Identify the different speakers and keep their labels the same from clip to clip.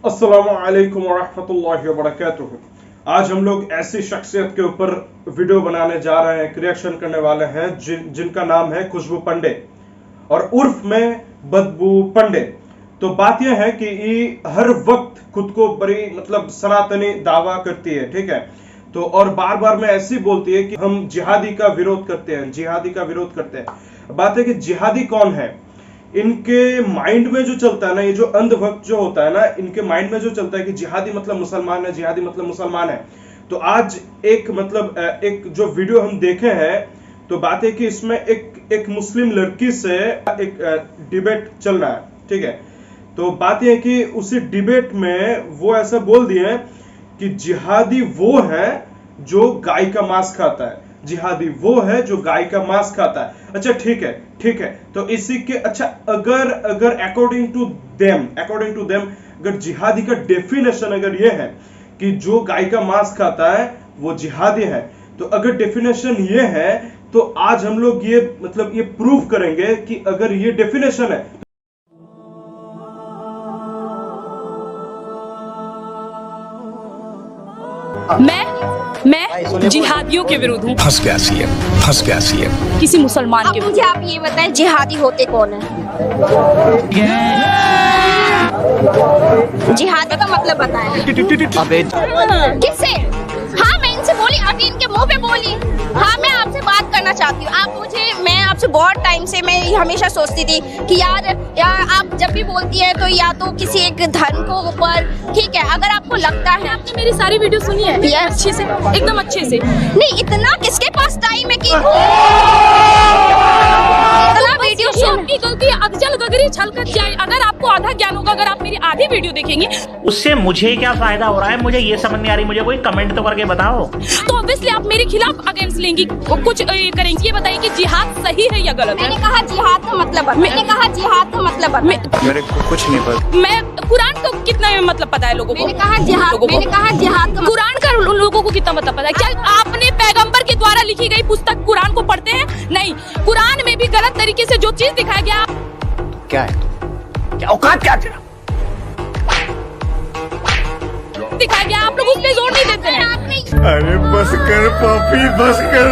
Speaker 1: अस्सलामुअलैकुम वरहमतुल्लाहि वबरकातुहू। आज हम लोग ऐसी शख्सियत के ऊपर वीडियो बनाने जा रहे हैं, रिएक्शन करने वाले हैं जिनका नाम है खुशबू पंडे और उर्फ में बदबू पंडे। तो बात यह है कि ये हर वक्त खुद को बड़ी सनातनी दावा करती है, ठीक है। तो और बार बार में ऐसी बोलती है कि हम जिहादी का विरोध करते हैं, जिहादी का विरोध करते हैं। बात है कि जिहादी कौन है, इनके माइंड में जो चलता है ना, ये जो अंधभक्त जो होता है ना, इनके माइंड में जो चलता है कि जिहादी मतलब मुसलमान है, जिहादी मतलब मुसलमान है। तो आज एक जो वीडियो हम देखे हैं, तो बात है कि इसमें एक मुस्लिम लड़की से एक डिबेट चल रहा है, ठीक है। तो बात यह है कि उसी डिबेट में वो ऐसा बोल दिए कि जिहादी वो है जो गाय का मांस खाता है, जिहादी वो है जो गाय का मांस खाता है। अच्छा ठीक है, ठीक है। तो इसी के अच्छा अगर अकॉर्डिंग टू देम अगर जिहादी का डेफिनेशन अगर ये है कि जो गाय का मांस खाता है वो जिहादी है, तो अगर डेफिनेशन ये है तो आज हम लोग ये ये प्रूव करेंगे कि अगर ये डेफिनेशन है।
Speaker 2: मैं जिहादियों के विरुद्ध हूँ।
Speaker 3: फंस गया सीएम
Speaker 2: किसी मुसलमान के।
Speaker 4: मुझे आप ये बताएं, जिहादी होते कौन है? जिहादी का मतलब बताएं। किससे? हाँ, मैं इनसे बोली, अभी इनके मुंह पे बोली। हाँ, मैं आपसे बात करना चाहती हूँ। मैं आपसे बहुत टाइम से मैं हमेशा सोचती थी कि यार आप जब भी बोलती है तो या तो किसी एक धर्म को ऊपर, ठीक है, अगर आपको लगता है।
Speaker 2: आपने मेरी सारी वीडियो सुनी है? अच्छे से, एकदम अच्छे से।
Speaker 4: नहीं, इतना किसके पास टाइम है कि वीडियो
Speaker 2: की गलती अधजल गगरी छलक जाए। अगर आपको आधा ज्ञान होगा, अगर आप मेरी आधी वीडियो देखेंगे,
Speaker 5: उससे मुझे क्या फायदा हो रहा है, मुझे ये समझ नहीं आ रही। मुझे कोई कमेंट तो करके बताओ।
Speaker 2: तो ऑब्वियसली आप मेरे खिलाफ अगेंस्ट लेंगी, कुछ करेंगी। ये बताइए कि जिहाद सही है या गलत है?
Speaker 4: मैंने कहा जिहाद का मतलब
Speaker 3: मेरे को कुछ नहीं पता।
Speaker 2: मैं कुरान को कितना मतलब पता है लोगों को?
Speaker 4: मैंने कहा जिहाद का
Speaker 2: कुरान का लोगों को कितना मतलब पता है? क्या आपने पैगंबर के द्वारा लिखी गई पुस्तक कुरान को पढ़ते हैं? नहीं, कुरान में भी गलत तरीके से जो चीज दिखाया गया।
Speaker 3: क्या है, क्या औकात क्या तेरा?
Speaker 2: दिखाया गया, आप लोग उस पे जोर नहीं देते हैं।
Speaker 3: अरे बस कर पापी, बस कर।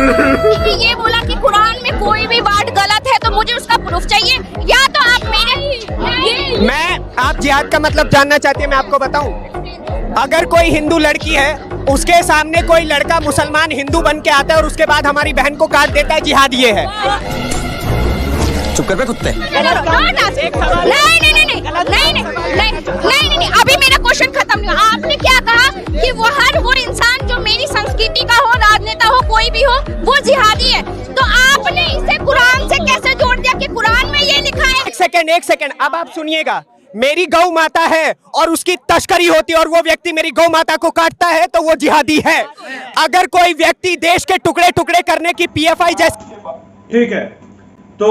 Speaker 4: ये बोला कि कुरान में कोई भी बात गलत है तो मुझे उसका प्रूफ चाहिए, या तो आप
Speaker 6: आप जिहाद का मतलब जानना चाहती है? मैं आपको बताऊं, अगर कोई हिंदू लड़की है, उसके सामने कोई लड़का मुसलमान हिंदू बन के आता है और उसके बाद हमारी बहन को काट देता है, जिहाद ये है।
Speaker 3: चुप कर बे कुत्ते।
Speaker 4: नहीं, अभी मेरा क्वेश्चन खत्म नहीं हुआ। आपने क्या कहा कि वो इंसान जो मेरी संस्कृति का हो, राजनेता हो, कोई भी हो, वो जिहादी है। तो आपने इसे कुरान से कैसे जोड़ दिया कि कुरान में ये लिखा है?
Speaker 6: एक सेकंड, अब आप सुनिएगा। मेरी गौ माता है और उसकी तस्करी होती है और वो व्यक्ति मेरी गौ माता को काटता है तो वो जिहादी है। अगर कोई व्यक्ति देश के टुकड़े टुकड़े करने की PFI जैसे,
Speaker 1: ठीक है, तो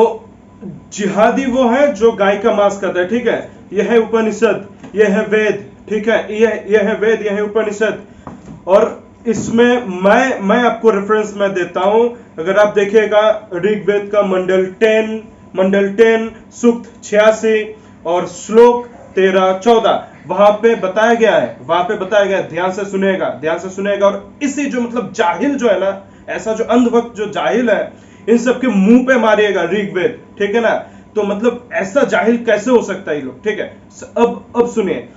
Speaker 1: जिहादी वो है जो गाय का मांस खाता है, ठीक है। यह है उपनिषद, यह है वेद, ठीक है, यह है वेद, यह है उपनिषद। और इसमें मैं आपको रेफरेंस में देता हूं। अगर आप देखिएगा ऋग्वेद का मंडल 10 सूक्त 86 और श्लोक 13-14, वहां पे बताया गया है, ध्यान से सुनेगा। और इसी जो जाहिल जो है ना, ऐसा जो अंधभक्त जो जाहिल है, इन सबके मुंह पे मारिएगा ऋग्वेद, ठीक है ना। तो ऐसा जाहिल कैसे हो सकता है ये लोग, ठीक है। अब सुनिए,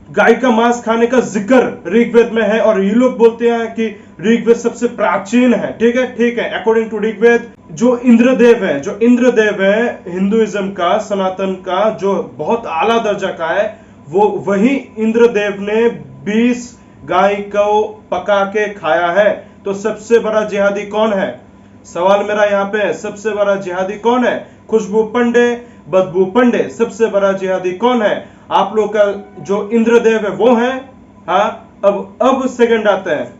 Speaker 1: गाय का मांस खाने का जिक्र ऋग्वेद में है और ये लोग बोलते हैं कि ऋग्वेद सबसे प्राचीन है, ठीक है। अकॉर्डिंग टू ऋग्वेद, जो इंद्रदेव है हिंदुइज्म का, सनातन का, जो बहुत आला दर्जा का है, वो वही इंद्रदेव ने 20 गाय को पका के खाया है। तो सबसे बड़ा जिहादी कौन है? सवाल मेरा यहाँ पे है, सबसे बड़ा जिहादी कौन है? खुशबू पंडे, बदबू पंडे, सबसे बड़ा जिहादी कौन है? आप लोग का जो इंद्रदेव है वो है। हाँ, अब सेकंड आता है,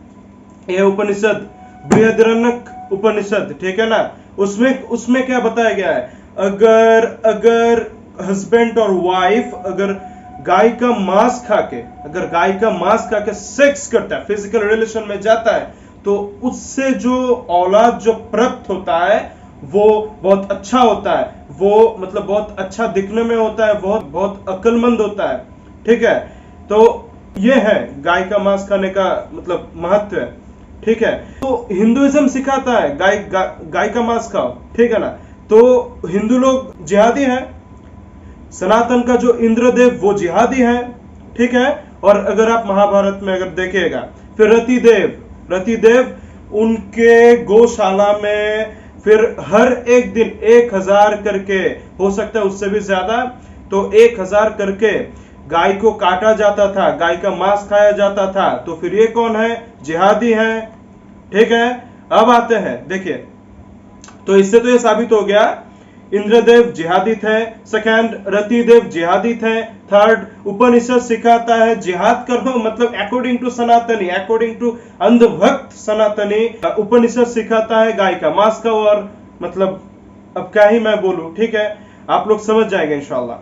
Speaker 1: यह उपनिषद बृहदारण्यक उपनिषद, ठीक है ना। उसमें क्या बताया गया है? अगर हस्बैंड और वाइफ अगर गाय का मांस खा के सेक्स करता है, फिजिकल रिलेशन में जाता है, तो उससे जो औलाद जो प्राप्त होता है वो बहुत अच्छा होता है, वो मतलब बहुत अच्छा दिखने में होता है, बहुत बहुत अक्लमंद होता है, ठीक है। तो ये है गाय का मांस खाने का मतलब महत्व है, ठीक है। तो हिंदुइज्म सिखाता है गाय का मांस खाओ, ठीक है ना। तो हिंदू लोग जिहादी हैं, सनातन का जो इंद्रदेव वो जिहादी है, ठीक है। और अगर आप महाभारत में अगर देखिएगा, फिर रतिदेव उनके गौशाला में फिर हर एक दिन 1000 करके, हो सकता है उससे भी ज्यादा, तो 1000 करके गाय को काटा जाता था, गाय का मांस खाया जाता था। तो फिर ये कौन है? जिहादी है, ठीक है। अब आते हैं, देखिए, तो इससे तो ये साबित हो गया इंद्रदेव जिहादी थे, सेकंड रतिदेव जिहादी थे, थर्ड उपनिषद सिखाता है जिहाद करो, मतलब अकॉर्डिंग टू सनातनी, अकॉर्डिंग टू अंधभक्त सनातनी उपनिषद सिखाता है गाय का मांस खाओ। और मतलब अब क्या ही मैं बोलूं, ठीक है, आप लोग समझ जाएंगे इंशाल्लाह।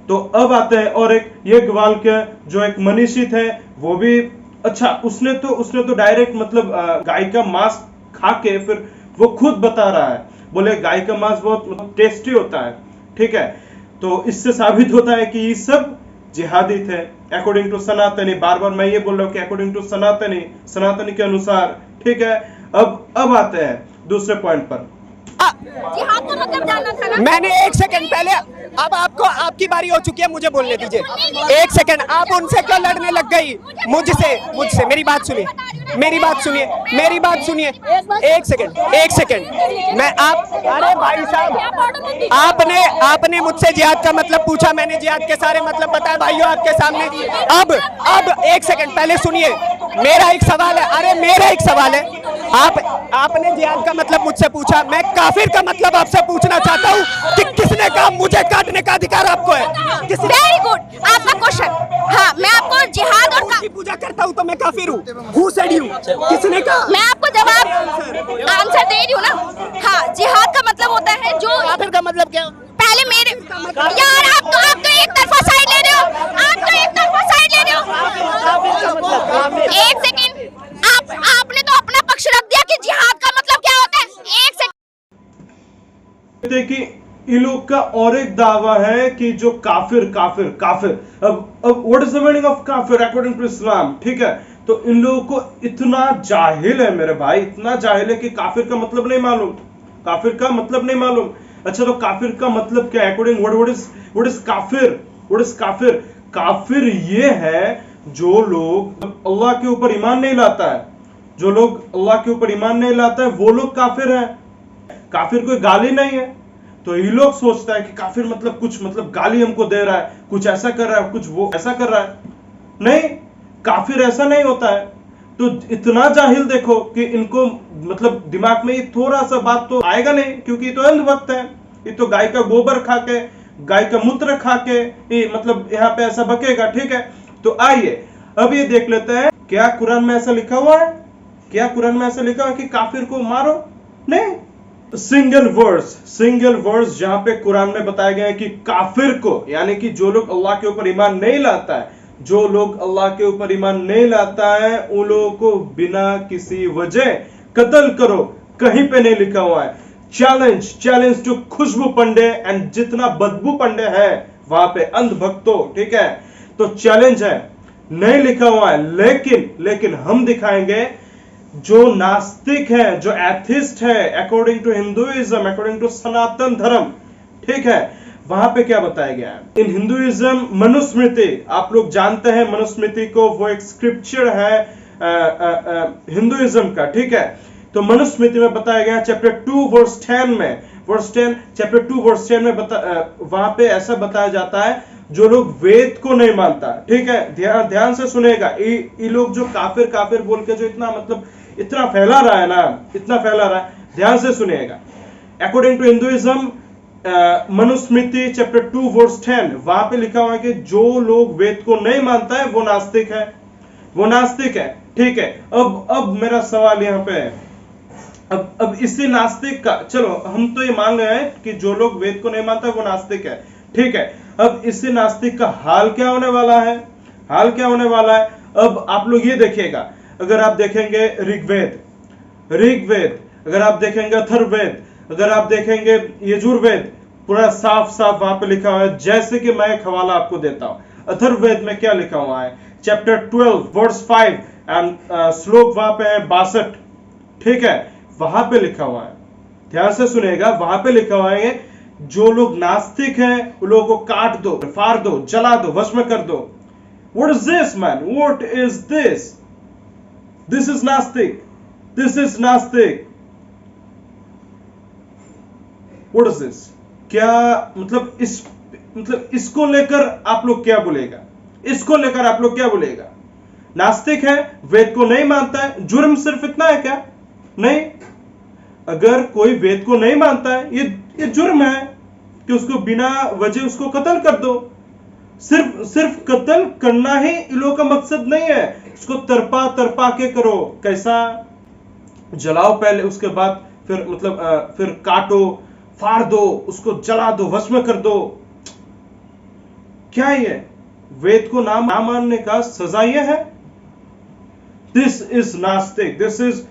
Speaker 1: तो अब आते हैं और एक ये ग्वाल्क्य जो एक मनीषी थे, वो भी अच्छा, उसने तो डायरेक्ट मतलब गाय का मांस खा के फिर वो खुद बता रहा है, बोले गाय का मांस बहुत टेस्टी होता है, ठीक है। तो इससे साबित होता है कि ये सब जिहादी थे अकॉर्डिंग टू सनातनी। बार बार मैं ये बोल रहा हूँ कि अकॉर्डिंग टू सनातनी के अनुसार, ठीक है। अब आते हैं दूसरे पॉइंट पर।
Speaker 4: जिहाद का मतलब जानना था ना।
Speaker 6: मैंने 1 सेकंड पहले, अब आपकी बारी हो चुकी है, मुझे बोलने दीजिए। 1 सेकंड, आप उनसे क्यों लड़ने लग गई? मुझसे मेरी बात सुनिए। 1 सेकंड, अरे भाई साहब, आपने मुझसे जिहाद का मतलब पूछा, मैंने जिहाद के सारे मतलब बताए भाइयों आपके सामने। अब 1 सेकंड पहले सुनिए, मेरा एक सवाल है, आपने जिहाद का मतलब मुझसे पूछा, मैं काफिर का मतलब आपसे पूछना चाहता हूँ कि किसने कहा मुझे काटने का अधिकार आपको है?
Speaker 4: वेरी गुड, आपका क्वेश्चन। हाँ, मैं आपको जिहाद और
Speaker 6: की पूजा करता हूँ तो मैं काफिर हूँ? Who said you? किसने कहा?
Speaker 4: मैं आपको जवाब आंसर दे रही हूँ ना। हाँ, जिहाद का मतलब होता है जो,
Speaker 6: काफिर का मतलब क्या?
Speaker 4: पहले मेरे यार, आप तो एक तरफा साइड ले रहे हो, एक सेकंड, आपने तो अपना पक्ष रख दिया कि जिहाद का मतलब क्या होता है। एक सेकंड,
Speaker 1: कि इन लोग का और एक दावा है कि जो काफिर अब what is the meaning of काफिर अकॉर्डिंग टू इस्लाम, ठीक है। तो इन लोगों को इतना जाहिल है मेरे भाई, इतना जाहिल है कि काफिर का मतलब नहीं मालूम। अच्छा, तो काफिर का मतलब क्या है अकॉर्डिंग व्हाट इज काफिर? काफिर ये है जो लोग अल्लाह के ऊपर ईमान नहीं लाता है, वो लोग काफिर हैं। काफिर कोई गाली नहीं है। तो ये लोग सोचता है कि काफिर मतलब कुछ मतलब गाली हमको दे रहा है, कुछ ऐसा कर रहा है, कुछ वो ऐसा कर रहा है। नहीं, काफिर ऐसा नहीं होता है। तो इतना जाहिल देखो कि इनको मतलब दिमाग में ये थोड़ा सा बात तो आएगा नहीं, क्योंकि ये तो अंधभक्त है। ये तो गाय का गोबर खा के, गाय का मूत्र खा के ये मतलब यहाँ पे ऐसा बकेगा, ठीक है। तो आइए अब ये देख लेते हैं, क्या कुरान में ऐसा लिखा हुआ है? कि काफिर को मारो? नहीं, सिंगल वर्स जहां पे कुरान में बताया गया है कि काफिर को, यानी कि जो लोग अल्लाह के ऊपर ईमान नहीं लाता है, उन लोगों को बिना किसी वजह कत्ल करो, कहीं पे नहीं लिखा हुआ है। Challenge to Khushboo Pande and जितना बदबू पंडे है वहां पे अंधभक्तों, ठीक है। तो चैलेंज है, नहीं लिखा हुआ है, लेकिन हम दिखाएंगे जो नास्तिक है, जो एथिस्ट है, according to Hinduism, according to Sanatan Dharma, ठीक है, वहां पे क्या बताया गया है। इन हिंदुइज्म मनुस्मृति, आप लोग जानते हैं मनुस्मृति को, वो एक स्क्रिप्चर है हिंदुइज्म का, ठीक है। तो मनुस्मृति में बताया गया चैप्टर 2 वर्स 10 में, वहां पे ऐसा बताया जाता है, जो लोग वेद को नहीं मानता, ठीक है, ध्यान से सुनेगा। ये लोग जो काफिर बोल के जो इतना फैला रहा है, ध्यान से सुनिएगा। According to Hinduism Manusmriti chapter 2 verse 10, वहां पे लिखा हुआ है कि जो लोग वेद को नहीं मानता है वो नास्तिक है, ठीक है। अब मेरा सवाल यहाँ पे है, अब इसी नास्तिक का, चलो हम तो ये मान रहे हैं कि जो लोग वेद को नहीं मानता है वो नास्तिक है, ठीक है। अब इससे नास्तिक का हाल क्या होने वाला है? अब आप लोग ये देखिएगा, अगर आप देखेंगे ऋग्वेद, अगर आप देखेंगे अथर्ववेद, अगर आप देखेंगे यजुर्वेद, पूरा साफ वहां पे लिखा हुआ है। जैसे कि मैं एक हवाला आपको देता हूं, अथर्ववेद में क्या लिखा हुआ है, चैप्टर 12 वर्स 5 एंड श्लोक वहां पे है 62, ठीक है, वहां पे लिखा हुआ है, ध्यान से सुनिएगा, वहां पे लिखा हुआ है जो लोग नास्तिक हैं उन लोगों को काट दो, फाड़ दो, जला दो, भस्म कर दो। What is this, man? What is this? This is नास्तिक, this is नास्तिक। What is this? क्या मतलब इसको लेकर आप लोग क्या बोलेगा? इसको लेकर आप लोग क्या बोलेगा? नास्तिक है, वेद को नहीं मानता है, जुर्म सिर्फ इतना है क्या? नहीं, अगर कोई वेद को नहीं मानता है, ये जुर्म है कि उसको बिना वजह उसको कत्ल कर दो। सिर्फ कत्ल करना ही इन लोगों का मकसद नहीं है, उसको तरपा के करो। कैसा? जलाओ पहले, उसके बाद फिर काटो, फाड़ दो, उसको जला दो, भस्म कर दो। क्या ये वेद को ना मानने का सजा ये है? दिस इज नास्तिक, दिस इज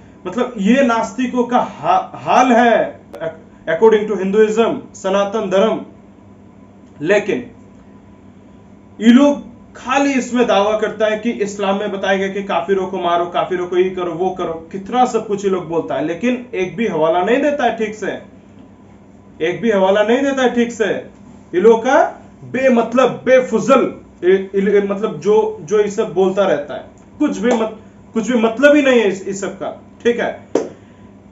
Speaker 1: ये नास्तिकों का हाल है अकॉर्डिंग टू हिंदुइज्म, सनातन धर्म। लेकिन ये लोग खाली इसमें दावा करता है कि इस्लाम में बताया गया कि काफिरों को मारो, काफिरों को ये करो, वो करो, कितना सब कुछ ये लोग बोलता है, लेकिन एक भी हवाला नहीं देता है ठीक से, एक भी हवाला नहीं देता है ठीक से। ये लोग का बेमतलब, बेफुजल जो ये सब बोलता रहता है, कुछ भी मतलब ही नहीं है इस सब का, ठीक है।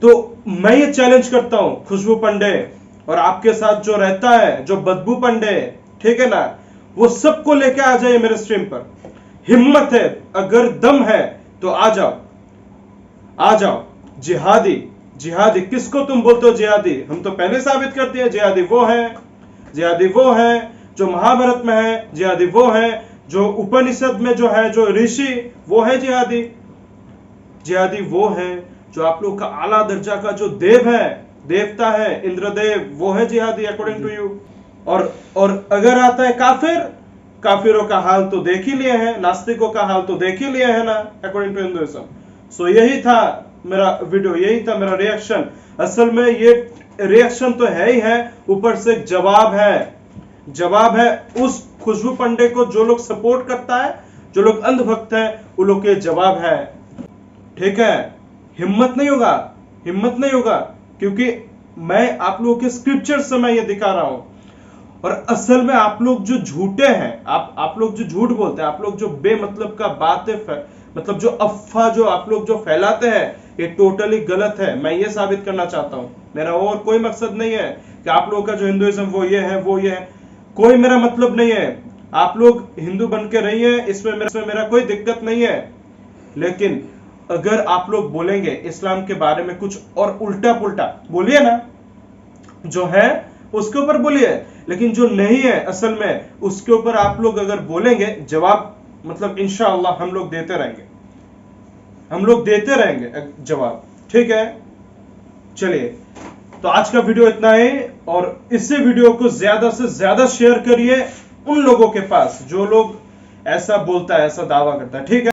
Speaker 1: तो मैं ये चैलेंज करता हूं खुशबू पंडे और आपके साथ जो रहता है, जो बदबू पंडे, ठीक है ना, वो सबको लेके आ जाइए मेरे स्ट्रीम पर। हिम्मत है, अगर दम है तो आ जाओ। जिहादी किसको तुम बोलते हो जिहादी? हम तो पहले साबित कर दिए, जिहादी वो है जो महाभारत में है, जिहादी वो है जो उपनिषद में जो है, जो ऋषि, वो है जिहादी वो है जो आप लोग का आला दर्जा का जो देवता है, इंद्रदेव, वो है जिहादी अकॉर्डिंग टू यू। और अगर आता है काफिरों का हाल तो देख ही लिए हैं, नास्तिकों का हाल तो देख ही लिए हैं ना अकॉर्डिंग टू हिंदुइज्म। सो यही था मेरा वीडियो, यही था मेरा रिएक्शन। असल में ये रिएक्शन तो है ही है, ऊपर से जवाब है उस खुशबू पंडे को जो लोग सपोर्ट करता है, जो लोग अंधभक्त है, उन लोग के जवाब है, ठीक है। हिम्मत नहीं होगा क्योंकि मैं आप लोगों के स्क्रिप्चर से मैं ये दिखा रहा हूं। और असल में आप लोग जो झूठे हैं, आप लोग जो झूठ बोलते हैं, आप लोग जो बेमतलब का बातें जो अफवाह जो आप लोग जो फैलाते हैं, ये टोटली गलत है। मैं ये साबित करना चाहता हूं, मेरा और कोई मकसद नहीं है कि आप लोगों का जो हिंदुइज्म वो ये है, कोई मेरा मतलब नहीं है। आप लोग हिंदू बन के रहिए, इसमें मेरा कोई दिक्कत नहीं है। लेकिन अगर आप लोग बोलेंगे इस्लाम के बारे में कुछ और उल्टा पुल्टा, बोलिए ना, जो है उसके ऊपर बोलिए, लेकिन जो नहीं है असल में उसके ऊपर आप लोग अगर बोलेंगे, जवाब इंशाअल्लाह हम लोग देते रहेंगे जवाब, ठीक है। चलिए, तो आज का वीडियो इतना ही, और इसी वीडियो को ज्यादा से ज्यादा शेयर करिए उन लोगों के पास जो लोग ऐसा बोलता है, ऐसा दावा करता है, ठीक है।